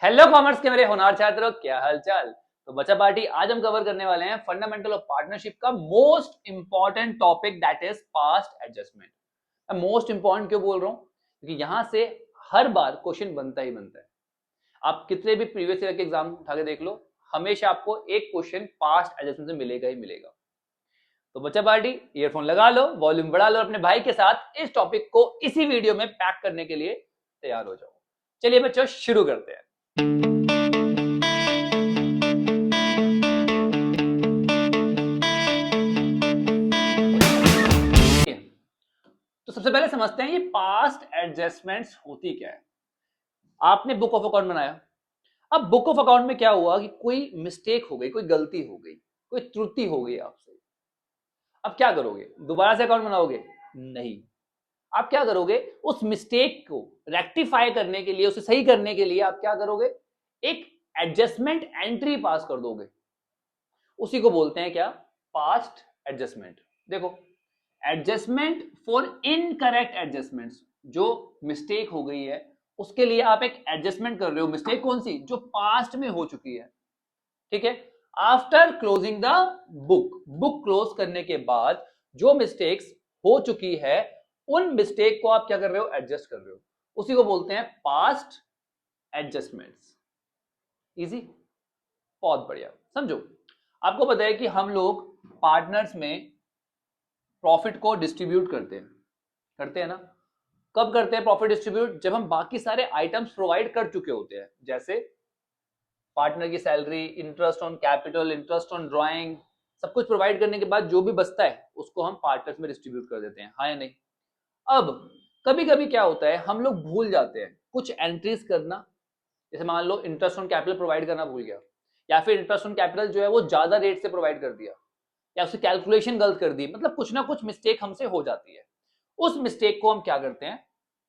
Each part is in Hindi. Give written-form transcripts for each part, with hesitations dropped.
हेलो कॉमर्स के मेरे होनहार छात्रों, क्या हाल चाल। तो बच्चा पार्टी, आज हम कवर करने वाले हैं फंडामेंटल ऑफ पार्टनरशिप का most important topic, that is past adjustment. मैं मोस्ट इंपॉर्टेंट क्यों बोल रहा हूं? क्योंकि यहां से हर बार क्वेश्चन बनता ही बनता है। आप कितने भी प्रीवियस ईयर के एग्जाम उठा के देख लो, हमेशा आपको एक क्वेश्चन पास्ट एडजस्टमेंट से मिलेगा ही मिलेगा। तो बच्चा पार्टी, ईयरफोन लगा लो, वॉल्यूम बढ़ा लो, अपने भाई के साथ इस टॉपिक को इसी वीडियो में पैक करने के लिए तैयार हो जाओ। चलिए बच्चों, शुरू करते हैं। तो सबसे पहले समझते हैं ये पास्ट एडजस्टमेंट्स होती क्या है। आपने बुक ऑफ अकाउंट बनाया। अब बुक ऑफ अकाउंट में क्या हुआ कि कोई मिस्टेक हो गई, कोई गलती हो गई, कोई त्रुटि हो गई आपसे। अब क्या करोगे? दोबारा से अकाउंट बनाओगे? नहीं। आप क्या करोगे? उस मिस्टेक को रेक्टिफाई करने के लिए, उसे सही करने के लिए आप क्या करोगे? एक एडजस्टमेंट एंट्री पास कर दोगे। उसी को बोलते हैं क्या? Past adjustment. देखो, एडजस्टमेंट फॉर इनकरेक्ट एडजस्टमेंट्स, जो मिस्टेक हो गई है उसके लिए आप एक एडजस्टमेंट कर रहे हो। मिस्टेक कौन सी? जो पास्ट में हो चुकी है। ठीक है। After closing the book, book close करने के बाद जो मिस्टेक्स हो चुकी है, उन मिस्टेक को आप क्या कर रहे हो? एडजस्ट कर रहे हो। उसी को बोलते हैं पास्ट एडजस्टमेंट्स। इजी? बहुत बढ़िया। समझो, आपको पता है कि हम लोग पार्टनर्स में प्रॉफिट को डिस्ट्रीब्यूट करते हैं ना। कब करते हैं प्रॉफिट डिस्ट्रीब्यूट? जब हम बाकी सारे आइटम्स प्रोवाइड कर चुके होते हैं, जैसे पार्टनर की salary, interest on capital, interest on drawing, सब कुछ प्रोवाइड करने के बाद जो भी बचता है उसको हम पार्टनर्स में डिस्ट्रीब्यूट कर देते हैं, हाँ या नहीं? अब कभी कभी क्या होता है, हम लोग भूल जाते हैं कुछ एंट्रीज करना। जैसे मान लो इंटरेस्ट ऑन कैपिटल प्रोवाइड करना भूल गया, या फिर इंटरेस्ट ऑन कैपिटल जो है वो ज्यादा रेट से प्रोवाइड कर दिया, या उसकी कैलकुलेशन गलत कर दी। मतलब कुछ ना कुछ मिस्टेक हमसे हो जाती है। उस मिस्टेक को हम क्या करते हैं?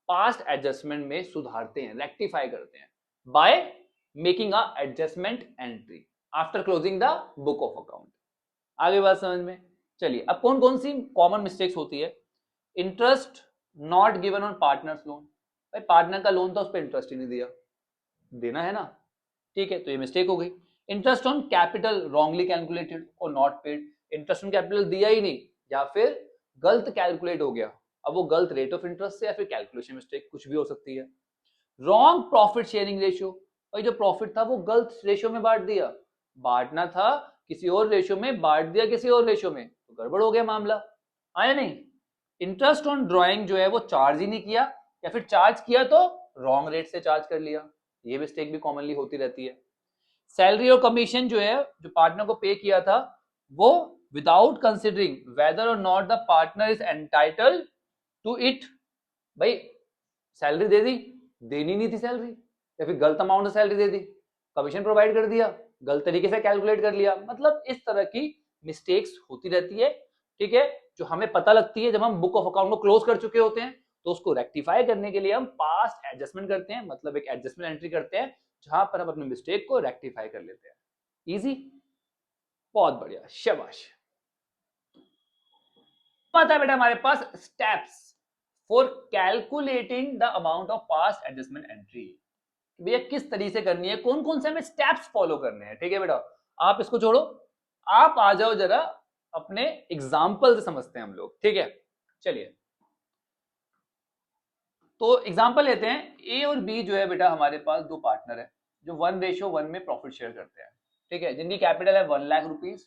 पास्ट एडजस्टमेंट में सुधारते हैं, रेक्टिफाई करते हैं, by making a adjustment entry after closing the book of account. आगे बात समझ में? चलिए, अब कौन कौन सी कॉमन मिस्टेक्स होती है? Interest not given on partners loan. भाई पार्टनर का लोन था, उस पर इंटरेस्ट ही नहीं दिया, देना है ना। ठीक है, तो ये मिस्टेक हो गई। Interest on capital wrongly calculated और not paid. Interest on capital दिया ही नहीं, या फिर गलत कैलकुलेट हो गया। अब वो गलत रेट ऑफ इंटरेस्ट से या फिर कैलकुलेशन मिस्टेक, कुछ भी हो सकती है। Wrong profit sharing ratio. भाई जो प्रॉफिट था वो गलत रेशियो में बांट दिया, बांटना था किसी और रेशियो में, बांट दिया किसी और रेशियो में, तो गड़बड़ हो गया मामला, आया नहीं? इंटरेस्ट ऑन ड्राइंग जो है वो चार्ज ही नहीं किया, या फिर चार्ज किया तो रॉन्ग रेट से चार्ज कर लिया। ये मिस्टेक भी कॉमनली होती रहती है। सैलरी और कमीशन जो है, जो पार्टनर को पे किया था, वो विदाउट कंसिडरिंग वेदर और not the partner is entitled to it. भाई सैलरी दे दी, देनी नहीं थी सैलरी, या फिर गलत अमाउंट से सैलरी दे दी, कमीशन प्रोवाइड कर दिया, गलत तरीके से कैलकुलेट कर लिया। मतलब इस तरह की मिस्टेक्स होती रहती है। ठीक है, जो हमें पता लगती है जब हम बुक ऑफ अकाउंट को क्लोज कर चुके होते हैं, तो उसको रेक्टिफाई करने के लिए हम पास्ट एडजस्टमेंट करते हैं, मतलब एक एडजस्टमेंट एंट्री करते हैं जहां पर हम अपने मिस्टेक को रेक्टिफाई कर लेते हैं। इजी? बहुत बढ़िया, शाबाश। पता है बेटा हमारे पास steps for calculating the amount of past adjustment entry. भैया किस तरीके से करनी है, कौन कौन से हमें स्टेप्स फॉलो करने हैं। ठीक है बेटा, आप इसको छोड़ो, आप आ जाओ जरा अपने एग्जाम्पल से समझते हैं हम लोग। ठीक है, चलिए तो एग्जाम्पल लेते हैं। ए और बी जो है बेटा, हमारे पास दो पार्टनर है जो 1:1 में प्रॉफिट शेयर करते हैं। ठीक है, जिनकी कैपिटल है 1,00,000 रुपीज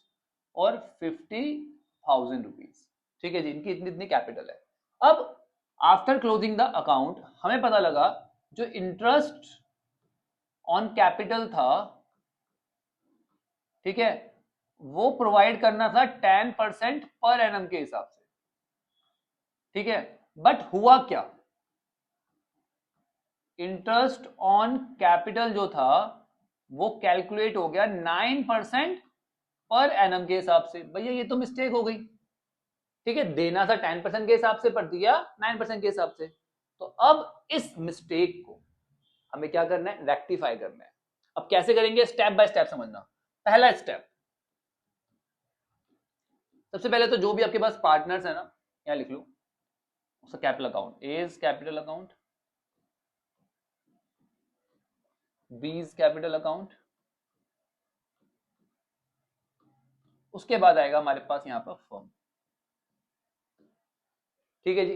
और 50,000 रुपीज। ठीक है जी, इनकी इतनी इतनी कैपिटल है। अब आफ्टर क्लोजिंग द अकाउंट हमें पता लगा जो इंटरेस्ट ऑन कैपिटल था, ठीक है, वो प्रोवाइड करना था 10% पर एनम के हिसाब से। ठीक है, बट हुआ क्या? इंटरेस्ट ऑन कैपिटल जो था वो कैलकुलेट हो गया 9% पर एनम के हिसाब से। भैया ये तो मिस्टेक हो गई। ठीक है, देना था 10% के हिसाब से, पर दिया 9% के हिसाब से। तो अब इस मिस्टेक को हमें क्या करना है? रेक्टिफाई करना है। अब कैसे करेंगे? स्टेप बाय स्टेप समझना। पहला स्टेप, सबसे पहले तो जो भी आपके पास पार्टनर्स है ना, यहां लिख लो उसका capital account, as capital account, B's capital account, उसके बाद आएगा हमारे पास यहां पर फर्म। ठीक है जी,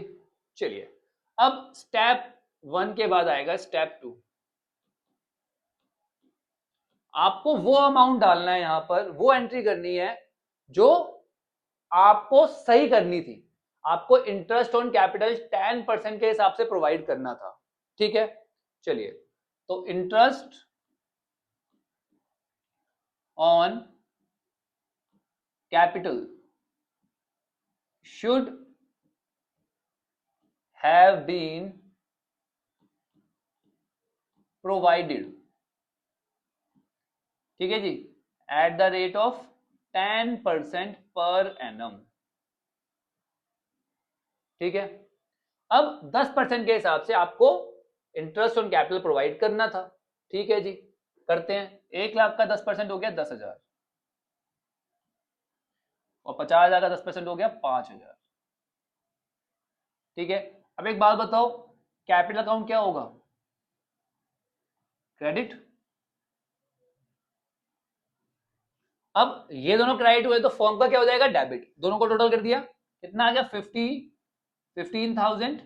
चलिए अब स्टेप 1 के बाद आएगा स्टेप 2। आपको वो अमाउंट डालना है, यहां पर वो एंट्री करनी है जो आपको सही करनी थी। आपको इंटरेस्ट ऑन कैपिटल 10% के हिसाब से प्रोवाइड करना था। ठीक है, चलिए तो interest on capital should have been provided, ठीक है जी, at the rate of 10% per annum. ठीक है, अब 10% के हिसाब से आपको इंटरेस्ट ऑन कैपिटल प्रोवाइड करना था। ठीक है जी, करते हैं। 1 लाख का 10% हो गया 10,000 और 50,000 का 10% हो गया 5,000। ठीक है, अब एक बात बताओ, कैपिटल अकाउंट क्या होगा? क्रेडिट। अब ये दोनों क्रेडिट हुए तो फर्म का क्या हो जाएगा? डेबिट। दोनों को टोटल कर दिया, कितना आ गया? 15,000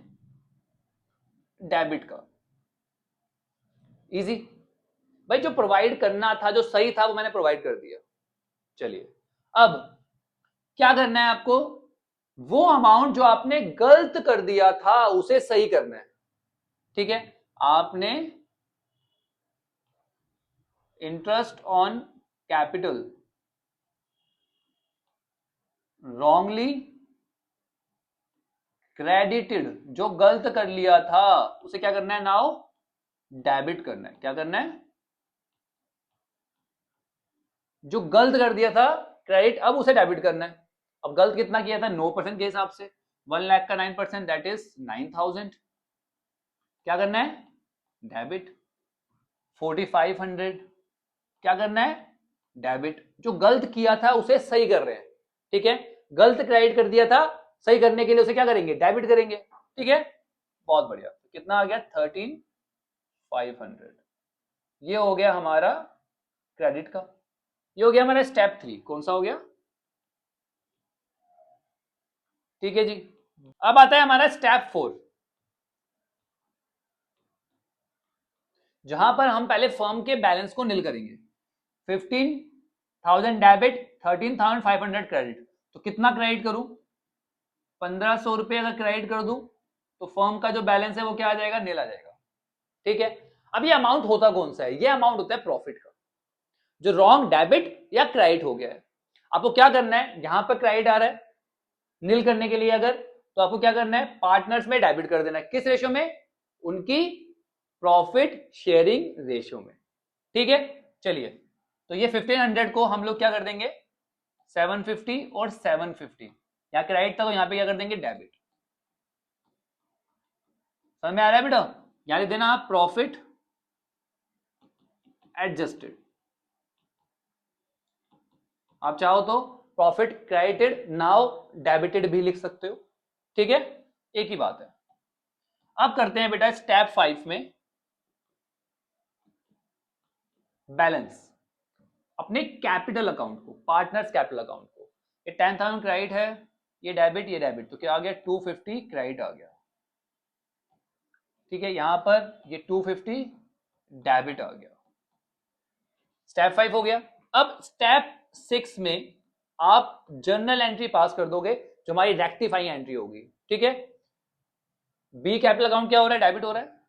डेबिट का। इजी भाई, जो प्रोवाइड करना था, जो सही था, वो मैंने प्रोवाइड कर दिया। चलिए अब क्या करना है आपको? वो अमाउंट जो आपने गलत कर दिया था उसे सही करना है। ठीक है, आपने interest on capital wrongly credited, जो गलत कर लिया था उसे क्या करना है? नाउ डेबिट करना है। क्या करना है? जो गलत कर दिया था क्रेडिट, अब उसे डेबिट करना है। अब गलत कितना किया था? 9% के हिसाब से। 1 लाख का 9% दैट इज 9,000। क्या करना है? डेबिट। 4,500 क्या करना है? डेबिट। जो गलत किया था उसे सही कर रहे हैं। ठीक है, गलत क्रेडिट कर दिया था, सही करने के लिए उसे क्या करेंगे? डेबिट करेंगे। ठीक है, बहुत बढ़िया। कितना आ गया? 13,500। ये हो गया हमारा क्रेडिट का। ये हो गया हमारा स्टेप 3। कौन सा हो गया? ठीक है जी, अब आता है हमारा स्टेप 4, जहां पर हम पहले फर्म के बैलेंस को निल करेंगे। 15,000 डेबिट, 13,500 क्रेडिट। तो कितना क्रेडिट करूं? 1,500 रुपए अगर क्रेडिट कर दूं तो फर्म का जो बैलेंस है वो क्या आ जाएगा? निल आ जाएगा। ठीक है, अब ये अमाउंट होता कौन सा है? ये अमाउंट होता है प्रॉफिट का, जो रॉन्ग डेबिट या क्रेडिट हो गया है। आपको क्या करना है? यहां पर क्रेडिट आ रहा है, निल करने के लिए अगर, तो आपको क्या करना है? पार्टनर्स में डेबिट कर देना है। किस रेशियो में? उनकी प्रॉफिट शेयरिंग रेशियो में। ठीक है, चलिए तो ये 1500 को हम लोग क्या कर देंगे? 750 और 750। यहाँ क्रेडिट था तो यहाँ पे क्या कर देंगे? डेबिट। समझ में आ रहा है बेटा? यहाँ लिख देना आप प्रॉफिट एडजस्टेड। आप चाहो तो प्रॉफिट क्रेडिटेड नाउ डेबिटेड भी लिख सकते हो। ठीक है, एक ही बात है। अब करते हैं बेटा स्टेप 5 में बैलेंस अपने कैपिटल अकाउंट को, पार्टनर्स कैपिटल अकाउंट को। ये 10,000 क्रेडिट है, ये डेबिट, तो क्या आ गया? 250 क्रेडिट आ गया। ठीक है, यहां पर ये 250 डेबिट आ गया। स्टेप 5 हो गया। अब स्टेप 6 में आप जर्नल एंट्री पास कर दोगे, जो हमारी रेक्टिफाइंग एंट्री होगी। ठीक है, बी कैपिटल अकाउंट क्या हो रहा है? डेबिट हो रहा है।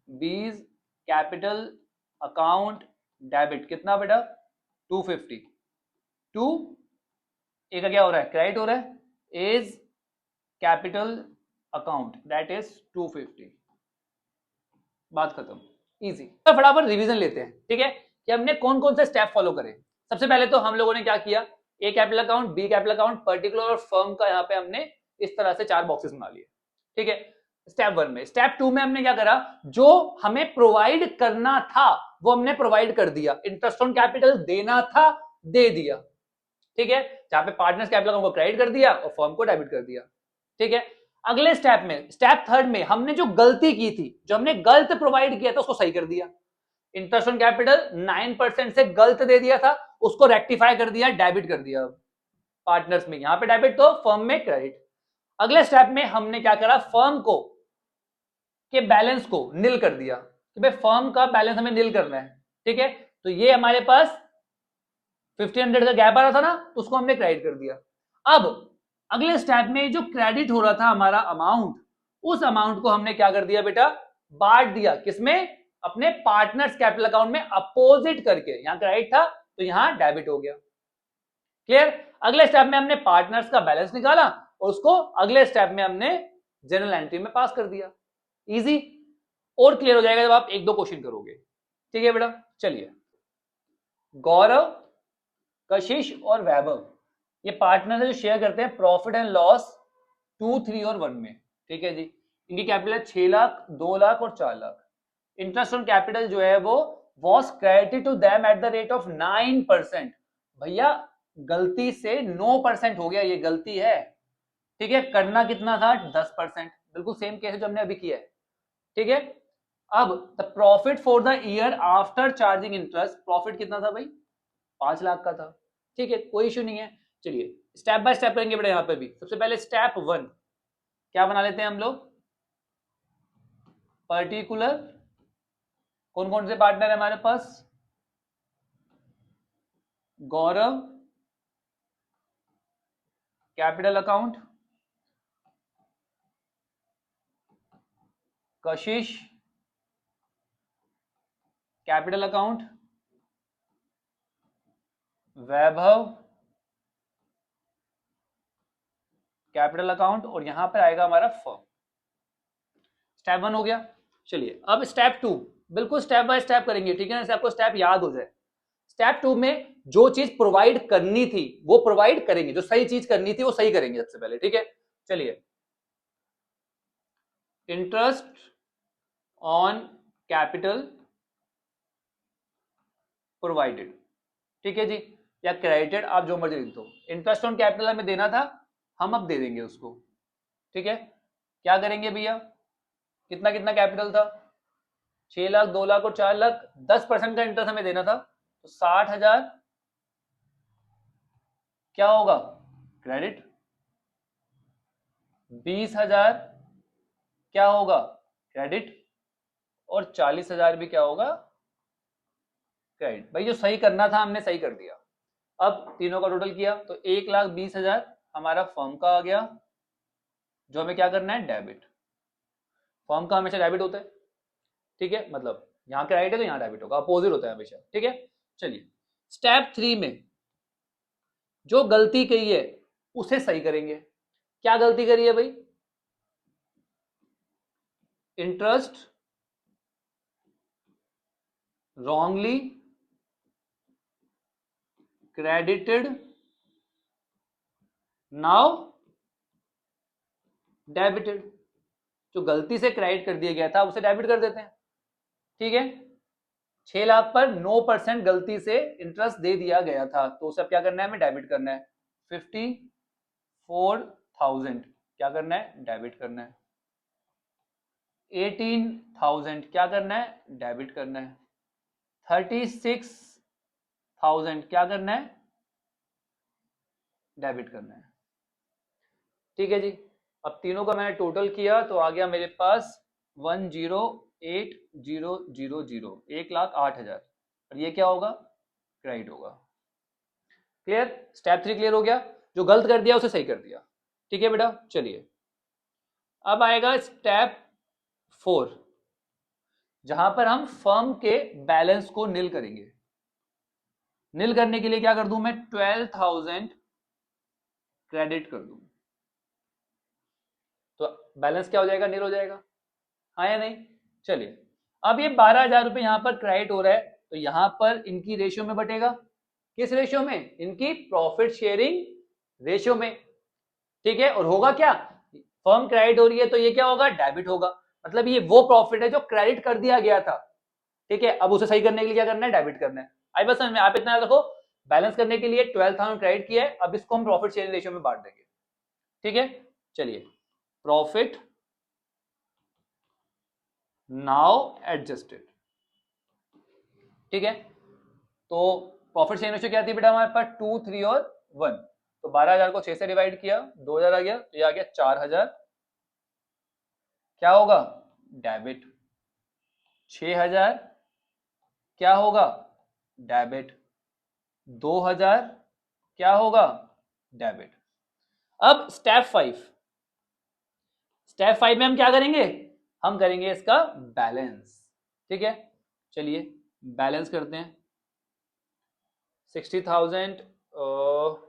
बीज कैपिटल अकाउंट डेबिट कितना बेटा? 250। 2 ए का क्या हो रहा है? क्रेडिट हो रहा है। Is capital account that is 250। बात खत्म, इजी। तो फटाफट रिवीजन लेते हैं। ठीक है, कि हमने कौन कौन से स्टेप फॉलो करे। सबसे पहले तो हम लोगों ने क्या किया? A capital account, B capital account, particular और फर्म का यहाँ पे हमने इस तरह से 4 बॉक्सेस बना लिए। ठीक है, स्टेप 1 में। स्टेप 2 में हमने क्या करा? जो हमें प्रोवाइड करना था वो हमने प्रोवाइड कर दिया। इंटरेस्ट ऑन कैपिटल देना था, दे दिया। ठीक है, जहां पे पार्टनर्स कैपिटल अकाउंट को क्रेडिट कर दिया और फर्म को डेबिट कर दिया। ठीक है, अगले स्टेप में, स्टेप 3 में हमने जो गलती की थी, जो हमने गलत प्रोवाइड किया था, उसको सही कर दिया। इंटरेस्ट ऑन कैपिटल 9% से गलत दे दिया था, उसको रेक्टिफाई कर दिया, डेबिट कर दिया पार्टनर्स में, यहां पे डेबिट तो फर्म में क्रेडिट। अगले स्टेप में हमने क्या करा, फर्म को के बैलेंस को नील कर दिया कि भाई फर्म का बैलेंस हमें नील करना है, ठीक है। तो ये हमारे पास 1500 का गैप आ रहा था ना, तो उसको हमने क्रेडिट कर दिया। अब अगले स्टेप में जो क्रेडिट हो रहा था हमारा अमाउंट, उस अमाउंट को हमने क्या कर दिया बेटा, बांट दिया, किसमें, अपने पार्टनर्स कैपिटल अकाउंट में अपोजिट करके, यहां क्रेडिट था तो यहां डेबिट हो गया। क्लियर। अगले स्टेप में हमने पार्टनर्स का बैलेंस निकाला और उसको अगले स्टेप में हमने जनरल एंट्री में पास कर दिया। इजी और क्लियर हो जाएगा जब आप एक दो क्वेश्चन करोगे, ठीक है बेटा। चलिए, गौरव, कशिश और वैभव ये पार्टनर है जो शेयर करते हैं प्रॉफिट एंड लॉस 2, 3 और 1 में, ठीक है जी। इनकी कैपिटल है 6 लाख, 2 लाख और 4 लाख। इंटरेस्ट ऑन कैपिटल जो है वो was credited to them at the rate of 9%। भैया गलती से 9% हो गया, ये गलती है, ठीक है। करना कितना था, 10%, बिल्कुल सेम केस जो हमने अभी किया है, ठीक है। अब the profit for the year after charging interest, profit कितना था भाई, 5 लाख का था, ठीक है, कोई इश्यू नहीं है। चलिए स्टेप बाय स्टेप करेंगे बेटा। यहां पे भी सबसे पहले स्टेप 1 क्या बना लेते हैं हम लोग, पर्टिकुलर, कौन कौन से पार्टनर है हमारे पास, गौरव कैपिटल अकाउंट, कशिश कैपिटल अकाउंट, वैभव कैपिटल अकाउंट, और यहां पर आएगा हमारा फर्म। स्टेप 1 हो गया। चलिए अब स्टेप 2 बिल्कुल स्टेप बाय स्टेप करेंगे, ठीक है ना, आपको स्टेप याद हो जाए। स्टेप 2 में जो चीज प्रोवाइड करनी थी वो प्रोवाइड करेंगे, जो सही चीज करनी थी वो सही करेंगे सबसे पहले, ठीक है। चलिए, इंटरेस्ट ऑन कैपिटल प्रोवाइडेड, ठीक है जी, या क्रेडिटेड, आप जो मर्जी लिख दो। इंटरेस्ट ऑन कैपिटल हमें देना था, हम अब दे देंगे उसको, ठीक है। क्या करेंगे भैया, कितना कितना कैपिटल था, 6 लाख, 2 लाख और 4 लाख, 10% का इंटरेस्ट हमें देना था, तो 60,000 क्या होगा, क्रेडिट, 20,000 क्या होगा, क्रेडिट, और 40,000 भी क्या होगा, क्रेडिट। भाई जो सही करना था हमने सही कर दिया। अब तीनों का टोटल किया तो 1,20,000 हमारा फर्म का आ गया, जो हमें क्या करना है, डेबिट। फर्म का हमेशा डेबिट होता है, ठीक है, मतलब यहाँ क्रेडिट है तो यहाँ डेबिट होगा, अपोजिट होता है हमेशा, ठीक है। चलिए स्टेप 3 में जो गलती कही है उसे सही करेंगे। क्या गलती करी है भाई, interest wrongly credited, now debited. जो गलती से क्रेडिट कर दिया गया था उसे डेबिट कर देते हैं, ठीक है। 6 लाख पर 9% गलती से इंटरेस्ट दे दिया गया था, तो उसे अब क्या करना है, हमें डेबिट करना है। 54,000 क्या करना है, डेबिट करना है। 18,000 क्या करना है, डेबिट करना है। 36,000 क्या करना है, डेबिट करना है, ठीक है जी। अब तीनों का मैंने टोटल किया तो आ गया मेरे पास 1,08,000, 1,08,000, और ये क्या होगा, क्रेडिट होगा। क्लियर, स्टेप 3 क्लियर हो गया, जो गलत कर दिया उसे सही कर दिया, ठीक है बेटा। चलिए अब आएगा स्टेप 4, जहां पर हम फर्म के बैलेंस को नील करेंगे। नील करने के लिए क्या कर दूं मैं, 12,000 क्रेडिट कर दूं, तो बैलेंस क्या हो जाएगा, नील हो जाएगा, हाँ या नहीं। चलिए अब ये 12,000 रुपए यहां पर क्रेडिट हो रहा है, तो यहां पर इनकी रेशियो में बटेगा, किस रेशियो में, इनकी प्रॉफिट शेयरिंग रेशियो में, ठीक है। और होगा क्या, फर्म क्रेडिट हो रही है तो ये क्या होगा, डेबिट होगा, मतलब ये वो प्रॉफिट है जो क्रेडिट कर दिया गया था, ठीक है। अब उसे सही करने के लिए क्या करना है, डेबिट करना है। आई बस समझ में, आप इतना देखो, बैलेंस करने के लिए 12,000 क्रेडिट किया है, अब इसको हम प्रॉफिट शेयरिंग रेशियो में बांट देंगे, ठीक है। चलिए, प्रॉफिट नाउ एडजस्टेड, ठीक है, तो प्रॉफिट शेयरिंग रेशियो क्या थी बेटा हमारे पास 2, 3 और 1। तो 12,000 को 6 से डिवाइड किया, 2,000 आ गया, तो ये आ गया 4,000, क्या होगा डेबिट। 6,000 क्या होगा डेबिट। 2,000 क्या होगा डेबिट। अब स्टेप 5, स्टेप 5 में हम क्या करेंगे, हम करेंगे इसका बैलेंस। ठीक है, चलिए बैलेंस करते हैं। 60,000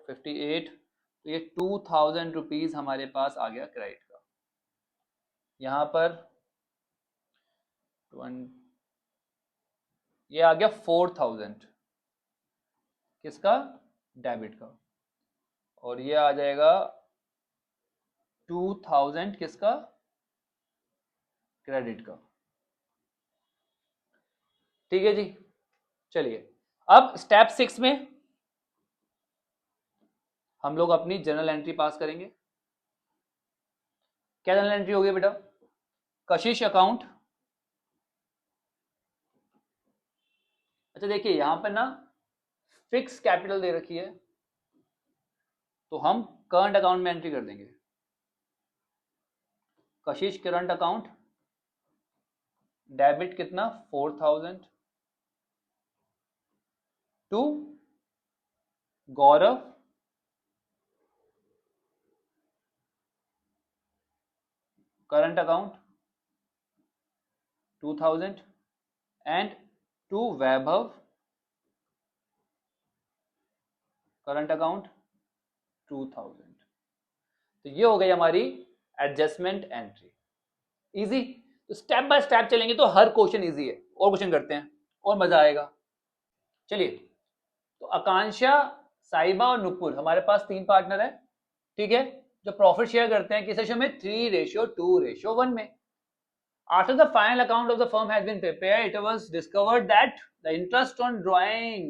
58, तो ये 2,000 रुपीज हमारे पास आ गया क्रेडिट का। यहां पर 20, ये आ गया 4,000 किसका डेबिट का, और ये आ जाएगा 2,000 किसका क्रेडिट का। ठीक है जी, चलिए अब स्टेप 6 में हम लोग अपनी जर्नल एंट्री पास करेंगे। क्या जर्नल एंट्री होगी बेटा, कशिश अकाउंट। अच्छा देखिए यहां पर ना फिक्स कैपिटल दे रखी है, तो हम करंट अकाउंट में एंट्री कर देंगे। कशिश करंट अकाउंट, डेबिट कितना 4,000 to Gaurav current account 2,000 and to Vaibhav current account 2,000। तो ये हो गई हमारी एडजस्टमेंट एंट्री। इजी, तो स्टेप बाय स्टेप चलेंगे तो हर क्वेश्चन इजी है। और क्वेश्चन करते हैं और मजा आएगा। चलिए, तो आकांक्षा, साइबा और नुपुर हमारे पास 3 पार्टनर है। ठीक है, जो प्रॉफिट शेयर करते हैं किस रेशियो में 3:2:1 में। After the final account of the firm has been prepared, it was discovered that the interest on drawing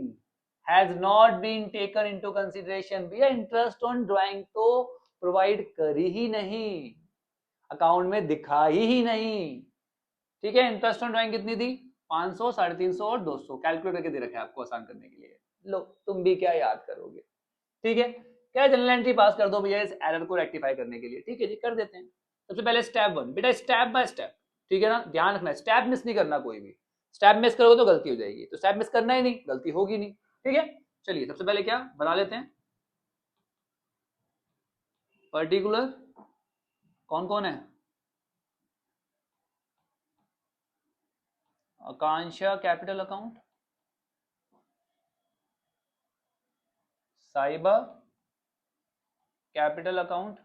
has not been taken into consideration। भैया इंटरेस्ट ऑन ड्राइंग तो प्रोवाइड करी ही नहीं, अकाउंट में दिखाई ही नहीं। ठीक है, इंटरेस्ट ऑन ड्राइंग कितनी थी 500, 350 और 200 कैलकुलेट करके दे रखा है आपको आसान करने के लिए। लो तुम भी क्या याद करोगे। ठीक है, क्या जनरल एंट्री पास कर दो भैया इस एरर को रेक्टिफाई करने के लिए। ठीक है जी, कर देते हैं। सबसे पहले स्टेप 1 बेटा, स्टेप बाय स्टेप। ठीक है ना, ध्यान रखना स्टेप मिस नहीं करना कोई भी। स्टेप मिस करोगे तो गलती हो जाएगी, तो स्टेप मिस करना ही नहीं, गलती होगी नहीं। ठीक है, चलिए सबसे पहले क्या बना लेते हैं, पर्टिकुलर कौन कौन है, Akanksha capital account, Saiba capital account,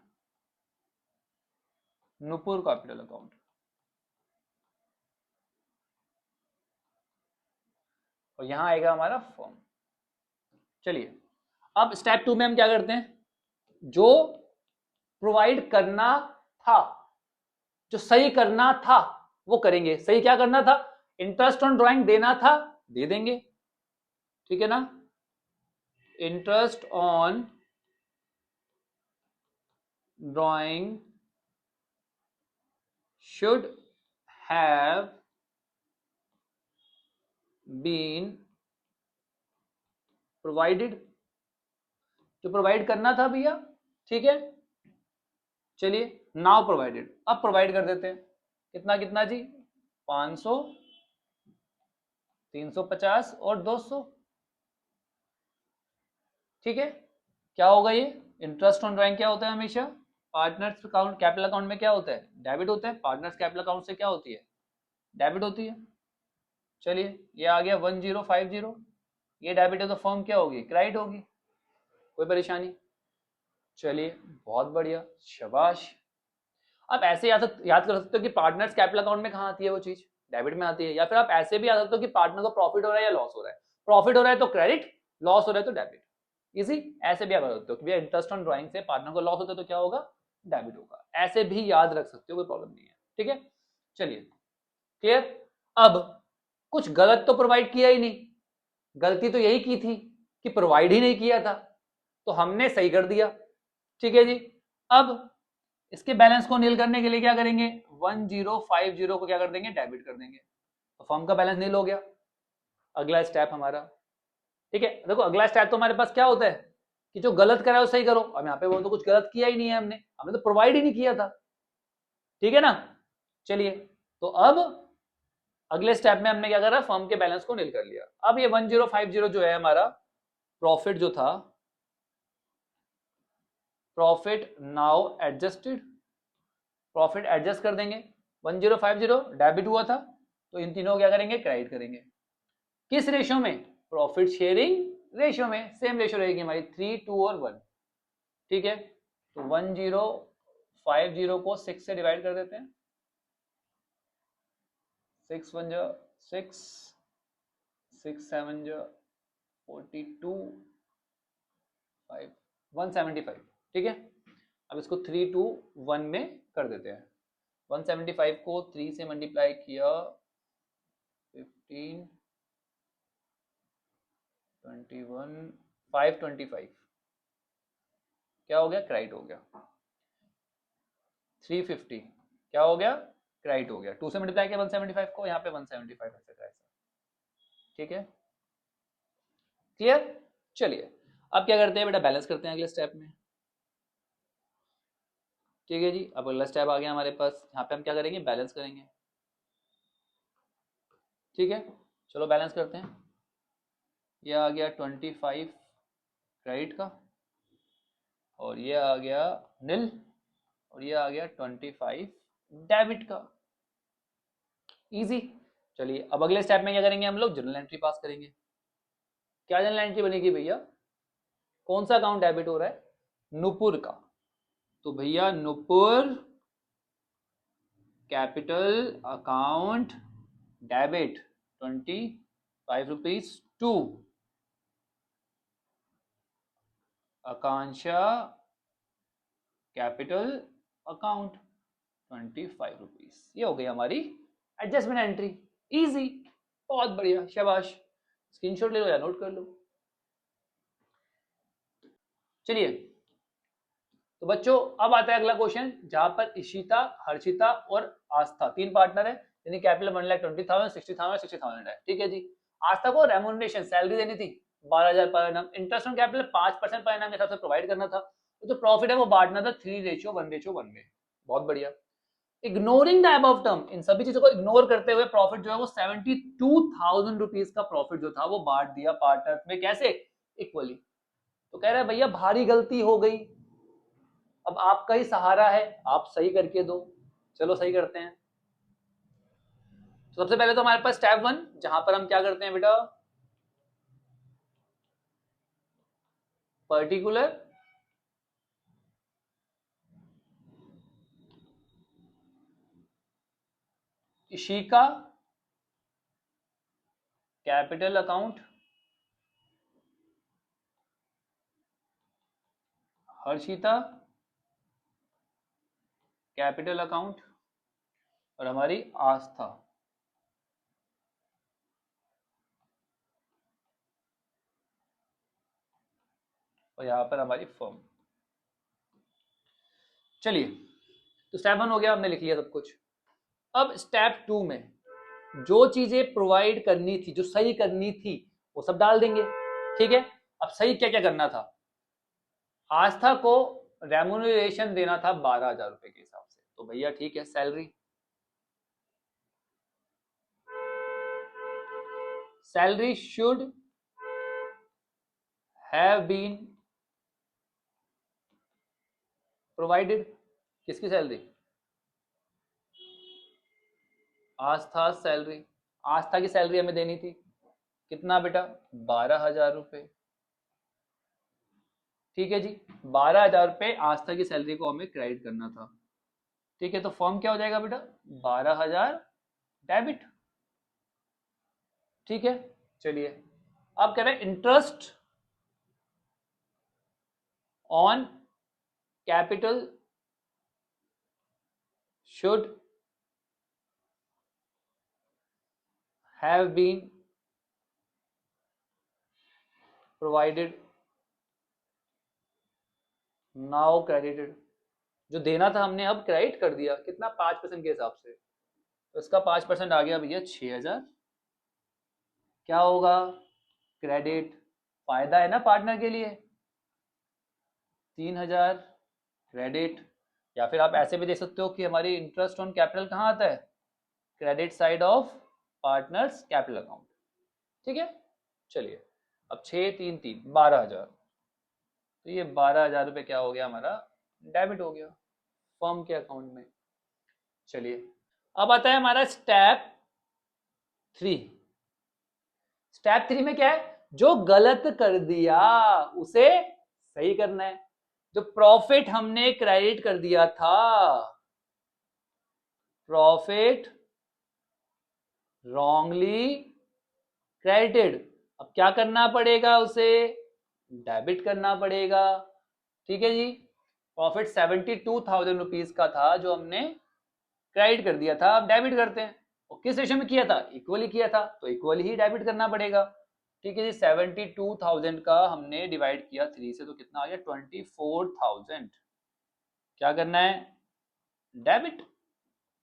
Nupur capital account. और यहां आएगा हमारा फॉर्म। चलिए अब स्टेप 2 में हम क्या करते हैं, जो प्रोवाइड करना था, जो सही करना था वो करेंगे। सही क्या करना था, इंटरेस्ट ऑन ड्राइंग देना था, दे देंगे। ठीक है ना, interest on drawing should have been provided, जो प्रोवाइड करना था भैया। ठीक है, चलिए नाउ प्रोवाइडेड, अब प्रोवाइड कर देते हैं। कितना कितना जी 500, 350 और 200। ठीक है, क्या होगा ये, इंटरेस्ट ऑन ड्राइंग क्या होता है हमेशा पार्टनर्स अकाउंट कैपिटल अकाउंट में क्या होता है डेबिट होता है, पार्टनर्स कैपिटल अकाउंट से क्या होती है डेबिट होती है। चलिए ये आ गया 1050, ये डेबिट है तो फर्म क्या होगी क्रेडिट होगी, कोई परेशानी। चलिए बहुत बढ़िया, शाबाश। आप ऐसे याद कर सकते हो कि पार्टनर्स कैपिटल अकाउंट में कहाँ आती है वो चीज, डेबिट में आती है। या फिर आप ऐसे भी याद सकते हो कि पार्टनर को प्रॉफिट हो रहा है या लॉस हो रहा है, प्रॉफिट हो रहा है तो क्रेडिट, लॉस हो रहा है तो डेबिट। इजी, ऐसे भी याद कर सकते हो कि भैया इंटरेस्ट ऑन ड्राइंग से पार्टनर को लॉस होता है तो क्या होगा डेबिट होगा, ऐसे भी याद रख सकते हो, कोई प्रॉब्लम नहीं है। ठीक है, चलिए क्लियर। अब कुछ गलत तो प्रोवाइड किया ही नहीं, गलती तो यही की थी कि प्रोवाइड ही नहीं किया था, तो हमने सही कर दिया। ठीक है जी, अब इसके बैलेंस को नील करने के लिए क्या करेंगे 1050 को क्या कर देंगे डेबिट कर देंगे, तो फर्म का बैलेंस नील हो गया। अगला स्टेप हमारा, ठीक है। देखो अगला स्टेप तो हमारे पास क्या होता है कि जो गलत करा है वो सही करो। अब यहाँ पे वो तो कुछ गलत किया ही नहीं है, हमने तो प्रोवाइड ही नहीं किया था, ठीक है ना। चलिए, तो अब अगले स्टेप में हमने क्या करा, फर्म के बैलेंस को नील कर लिया। अब ये 1050 जो है हमारा प्रॉफिट जो था, profit now adjusted, profit adjust कर देंगे। 1050 डेबिट हुआ था, तो इन तीनों को क्या करेंगे, क्रेडिट करेंगे। किस रेशियो में, प्रॉफिट शेयरिंग रेशियो में। सेम रेशियो रहेगी हमारी 3, 2 और 1, ठीक है। तो 1050 को 6 से डिवाइड कर देते हैं। 6 1 6, 6 7 42, 5 175, ठीक है। अब इसको 3 2 1 में कर देते हैं। 175 को 3 से मल्टीप्लाई किया, 15 21 525, क्या हो गया, क्राइट हो गया। 350 क्या हो गया, क्राइट हो गया। 2 से मल्टीप्लाई किया 175 को, यहाँ पे 175 ऐसे का ऐसा, ठीक है। क्लियर। चलिए अब क्या करते हैं बेटा, बैलेंस करते हैं अगले स्टेप में, ठीक है जी। अब अगला स्टेप आ गया हमारे पास, यहाँ पे हम क्या करेंगे, बैलेंस करेंगे, ठीक है। चलो बैलेंस करते हैं। ये आ गया 25 क्रेडिट का, और ये आ गया नील, और ये आ गया 25 डेबिट का। इजी। चलिए अब अगले स्टेप में क्या करेंगे, हम लोग जर्नल एंट्री पास करेंगे। क्या जर्नल एंट्री बनेगी भैया, कौन सा अकाउंट डेबिट हो रहा है, नुपुर का। तो भैया Nupur capital account debit 25 rupees to Aakanksha capital account 25 rupees. ये हो गई हमारी एडजस्टमेंट एंट्री। इजी, बहुत बढ़िया, शाबाश। स्क्रीनशॉट ले लो या नोट कर लो। चलिए तो बच्चों अब आता है अगला क्वेश्चन, जहां पर इशिता, हर्षिता और आस्था तीन पार्टनर है, यानी कैपिटल 1,20,000, 60,000, 60,000 है, ठीक है जी। आस्था को रेम्यूनरेशन सैलरी देनी थी 12,000 per annum, interest on capital 5% per annum के हिसाब से प्रोवाइड करना था। तो जो प्रॉफिट है वो बांटना था 3:1:1 में। बहुत बढ़िया। इग्नोरिंग द अबव टर्म, इन सभी चीजों को इग्नोर करते हुए प्रॉफिट जो है वो 72,000 रुपीज का प्रॉफिट जो था वो बांट दिया पार्टनर में, कैसे, इक्वली। तो कह रहा है भैया भारी गलती हो गई, अब आपका ही सहारा है, आप सही करके दो। चलो सही करते हैं। तो सबसे पहले तो हमारे पास स्टेप 1, जहां पर हम क्या करते हैं बेटा, particular Ishika capital account, Harshita capital account, और हमारी आस्था, और यहां पर हमारी फर्म। चलिए तो स्टेप 1 हो गया, हमने लिख लिया सब कुछ। अब स्टेप 2 में जो चीजें प्रोवाइड करनी थी, जो सही करनी थी, वो सब डाल देंगे, ठीक है। अब सही क्या क्या करना था, आस्था को रेम्यूनरेशन देना था 12,000 रुपए के हिसाब से, तो भैया ठीक है, salary, salary should have been provided. किसकी सैलरी, आस्था सैलरी, आस्था की सैलरी हमें देनी थी, कितना बेटा, 12,000 रुपए, ठीक है जी। 12,000 रुपए आस्था की सैलरी को हमें क्रेडिट करना था, ठीक है। तो फॉर्म क्या हो जाएगा बेटा, 12,000 डेबिट, ठीक है। चलिए अब कह रहे हैं interest on capital should have been provided now credited. जो देना था हमने अब क्रेडिट कर दिया, कितना, 5% के हिसाब से, तो इसका 5% आ गया भैया 6,000, क्या होगा, क्रेडिट, फायदा है ना पार्टनर के लिए, 3000 क्रेडिट। या फिर आप ऐसे भी देख सकते हो कि हमारी इंटरेस्ट ऑन कैपिटल कहाँ आता है, credit side of partners capital account. ठीक है, चलिए अब 6 3 3 12,000, तो ये 12,000 रुपये क्या हो गया हमारा, डेबिट हो गया फर्म के अकाउंट में। चलिए अब आता है हमारा स्टेप 3। स्टेप 3 में क्या है, जो गलत कर दिया उसे सही करना है। जो प्रॉफिट हमने क्रेडिट कर दिया था, प्रॉफिट रॉन्गली क्रेडिटेड, अब क्या करना पड़ेगा, उसे डेबिट करना पड़ेगा। ठीक है जी, प्रॉफिट 72,000 रुपीज का था जो हमने क्रेडिट कर दिया था, अब डेबिट करते हैं। और किस रेशो में किया था, इक्वली किया था, तो इक्वली ही डेबिट करना पड़ेगा। ठीक है जी, 72,000 का हमने डिवाइड किया 3 से, तो कितना आ गया 24,000। क्या करना है, डेबिट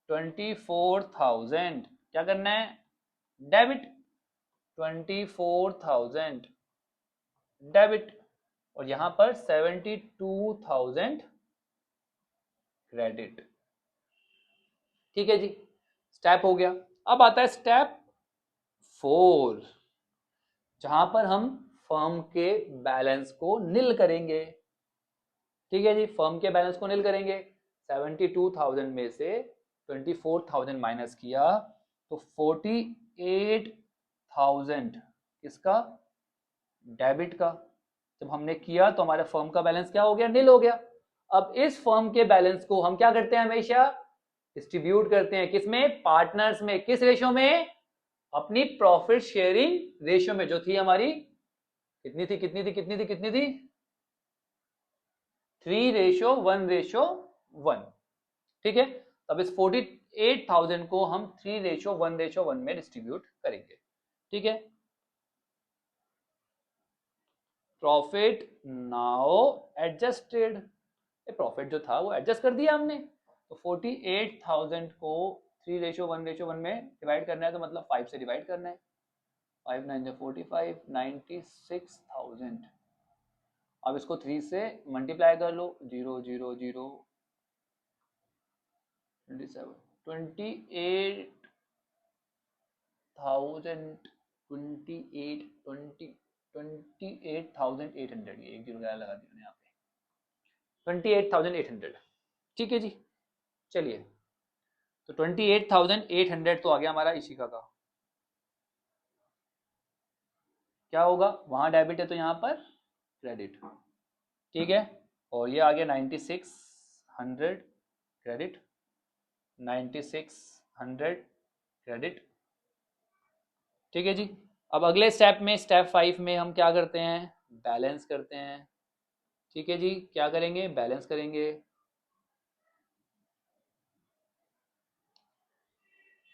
24,000, क्या करना है, डेबिट 24,000 डेबिट, और यहां पर 72,000 क्रेडिट। ठीक है जी, स्टेप हो गया। अब आता है स्टेप 4, जहां पर हम फर्म के बैलेंस को निल करेंगे। ठीक है जी, फर्म के बैलेंस को निल करेंगे। 72,000 में से 24,000 माइनस किया तो 48,000 किसका, डेबिट का। जब हमने किया तो हमारे फर्म का बैलेंस क्या हो गया, निल हो गया। अब इस फर्म के बैलेंस को हम क्या करते हैं, हमेशा डिस्ट्रीब्यूट करते हैं, किसमें, पार्टनर्स में। किस रेशो में, अपनी प्रॉफिट शेयरिंग रेशियो में, जो थी हमारी, कितनी थी कितनी थी कितनी थी कितनी थी, 3:1:1। ठीक है, अब इस 48,000 को हम 3:1:1 में डिस्ट्रीब्यूट करेंगे। ठीक है, प्रॉफिट नाउ एडजस्टेड, प्रॉफिट जो था वो एडजस्ट कर दिया हमने, तो 48,000 को 3:1:1 में डिवाइड करना है, तो मतलब 5 से डिवाइड करना है, 5 9 45, 96,000। अब इसको 3 से मल्टीप्लाई कर लो, 0 0 0 27, 28,800, ये एक जीरो लगा दिया यहाँ पे, 28,800। ठीक है जी, चलिए तो 28,800 तो आ गया हमारा इशिका का। क्या होगा, वहां डेबिट है तो यहाँ पर क्रेडिट। ठीक है, और ये आ गया 9600 क्रेडिट, 9600 क्रेडिट। ठीक है जी, अब अगले स्टेप में, स्टेप 5 में हम क्या करते हैं, बैलेंस करते हैं। ठीक है जी, क्या करेंगे, बैलेंस करेंगे।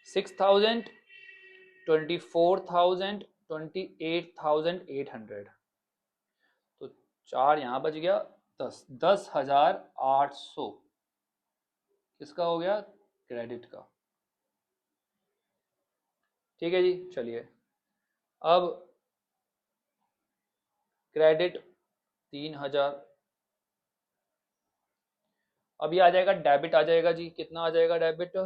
6,000, 24,000, 28,800, तो 4 यहाँ बच गया, 10,800 किसका हो गया, क्रेडिट का। ठीक है जी, चलिए अब क्रेडिट 3,000, अब ये आ जाएगा डेबिट, आ जाएगा जी, कितना आ जाएगा डेबिट,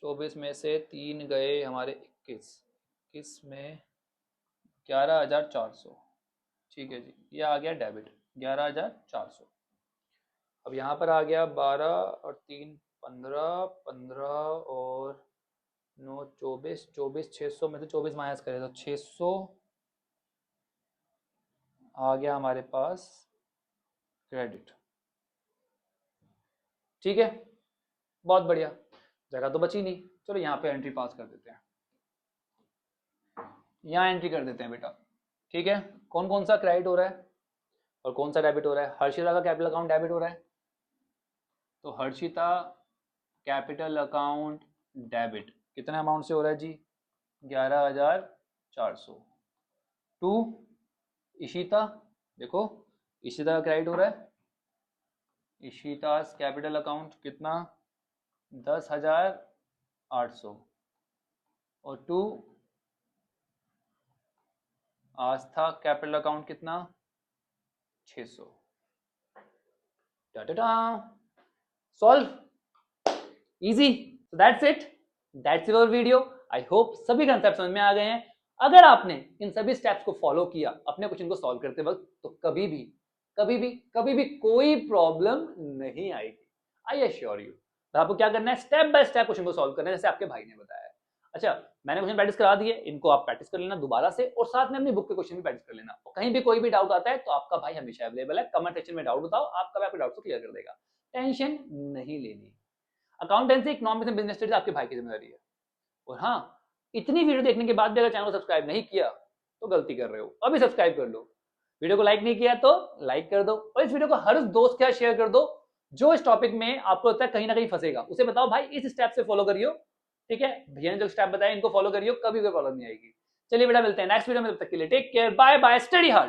24 में से 3 गए हमारे 21, 21 में 11,400। ठीक है जी, ये आ गया डेबिट 11,400। अब यहाँ पर आ गया 12 और 3 15, 15 और 9 24, 24 600 में से 24 माइनस करें तो 600 आ गया हमारे पास क्रेडिट। ठीक है, बहुत बढ़िया, जगह तो बची नहीं, चलो यहाँ पे एंट्री पास कर देते हैं, यहाँ एंट्री कर देते हैं बेटा। ठीक है, कौन कौन सा क्रेडिट हो रहा है और कौन सा डेबिट हो रहा है, हर्षिता का कैपिटल अकाउंट डेबिट हो रहा है, तो हर्षिता कैपिटल अकाउंट डेबिट कितने अमाउंट से हो रहा है जी, 11,400 टू इशिता, देखो इशिता का क्रेडिट हो रहा है, इशिता कैपिटल अकाउंट कितना, 10,800, और टू आस्था कैपिटल अकाउंट कितना 600 solve easy. That's it, that's your video. I hope सभी कंसेप्ट समझ में आ गए हैं। अगर आपने इन सभी स्टेप्स को फॉलो किया अपने क्वेश्चन को सॉल्व करते वक्त तो कभी भी कोई प्रॉब्लम नहीं आएगी, आई एश्योर यू। तो आपको क्या करना है, स्टेप बाय स्टेप क्वेश्चन को सॉल्व करना है जैसे आपके भाई ने बताया। अच्छा, मैंने क्वेश्चन प्रैक्टिस करा दिए, इनको आप प्रैक्टिस कर लेना दोबारा से और साथ में अपनी बुक के क्वेश्चन भी प्रैक्टिस कर लेना। और कहीं भी कोई भी डाउट आता है तो आपका भाई हमेशा अवेलेबल है, कमेंट सेक्शन में डाउट बताओ, आपका भाई आपके डाउट को क्लियर कर देगा, टेंशन नहीं लेनी। Accountancy, economics and business studies आपके भाई की जिम्मेदारी है। और हाँ, इतनी वीडियो देखने के बाद भी अगर चैनल को सब्सक्राइब नहीं किया तो गलती कर रहे हो, अभी सब्सक्राइब कर लो। वीडियो को लाइक नहीं किया तो लाइक कर दो और इस वीडियो को हर दोस्त के साथ शेयर कर दो जो इस टॉपिक में आपको लगता है कहीं ना कहीं फंसेगा। उसे बताओ भाई इस स्टेप से फॉलो करियो, ठीक है, भैया ने जो स्टेप बताया इनको फॉलो करियो, कभी कोई प्रॉब्लम नहीं आएगी। चलिए बेटा, मिलते हैं नेक्स्ट वीडियो में, तब तक के लिए take care, bye bye, study hard.